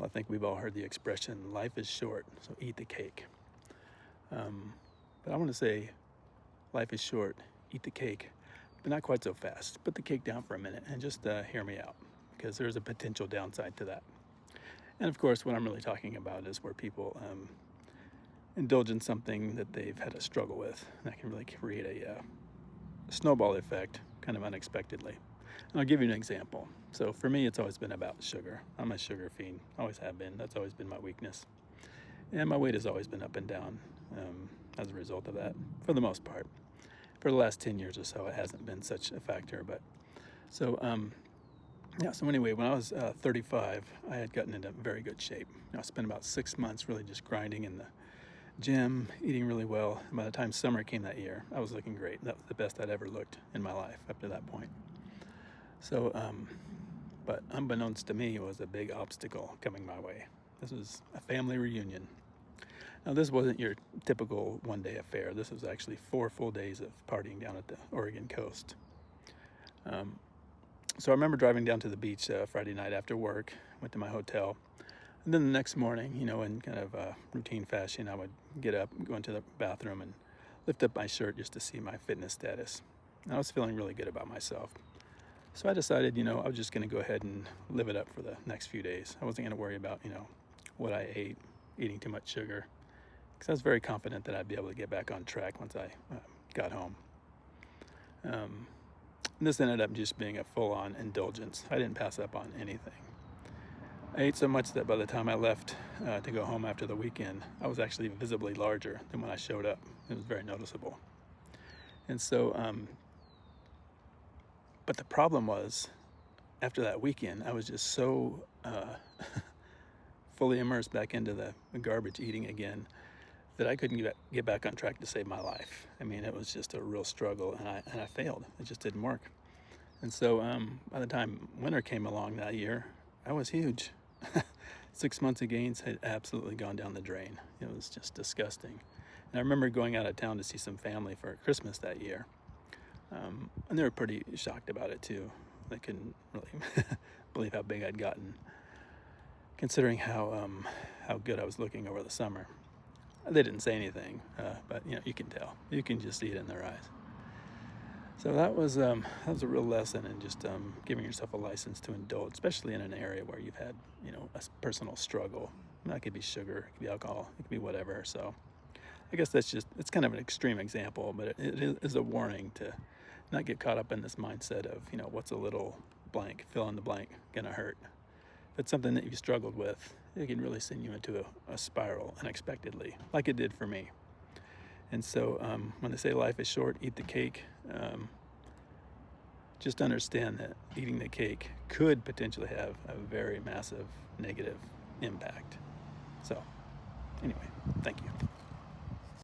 Well, I think we've all heard the expression, life is short, so eat the cake. But I want to say, life is short, eat the cake, but not quite so fast. Put the cake down for a minute and just hear me out, because there's a potential downside to that. And of course, what I'm really talking about is where people indulge in something that they've had a struggle with. That can really create a snowball effect kind of unexpectedly. And I'll give you an example. So for me, it's always been about sugar. I'm a sugar fiend, always have been. That's always been my weakness. And my weight has always been up and down as a result of that, for the most part. For the last 10 years or so, it hasn't been such a factor. But so, so anyway, when I was 35, I had gotten into very good shape. I spent about 6 months really just grinding in the gym, eating really well. And by the time summer came that year, I was looking great. That was the best I'd ever looked in my life up to that point. So, but unbeknownst to me, it was a big obstacle coming my way. This was a family reunion. Now, this wasn't your typical one-day affair. This was actually 4 full days of partying down at the Oregon coast. So I remember driving down to the beach Friday night after work, went to my hotel, and then the next morning, in kind of routine fashion, I would get up, go into the bathroom, and lift up my shirt just to see my fitness status. And I was feeling really good about myself. So I decided, I was just going to go ahead and live it up for the next few days. I wasn't going to worry about, what I ate, eating too much sugar, because I was very confident that I'd be able to get back on track once I got home. This ended up just being a full-on indulgence. I didn't pass up on anything. I ate so much that by the time I left to go home after the weekend, I was actually visibly larger than when I showed up. It was very noticeable. And so, but the problem was, after that weekend, I was just so fully immersed back into the garbage eating again that I couldn't get back on track to save my life. I mean, it was just a real struggle, and I failed. It just didn't work. And so by the time winter came along that year, I was huge. 6 months of gains had absolutely gone down the drain. It was just disgusting. And I remember going out of town to see some family for Christmas that year. And they were pretty shocked about it too. They couldn't really believe how big I'd gotten, considering how good I was looking over the summer. They didn't say anything, but you can tell. You can just see it in their eyes. So that was a real lesson in just giving yourself a license to indulge, especially in an area where you've had a personal struggle. That could be sugar, it could be alcohol, it could be whatever. So I guess it's kind of an extreme example, but it is a warning to not get caught up in this mindset of what's a little blank, fill in the blank, gonna hurt. If it's something that you've struggled with, it can really send you into a spiral unexpectedly, like it did for me. And so when they say life is short, eat the cake, just understand that eating the cake could potentially have a very massive negative impact. So anyway, thank you.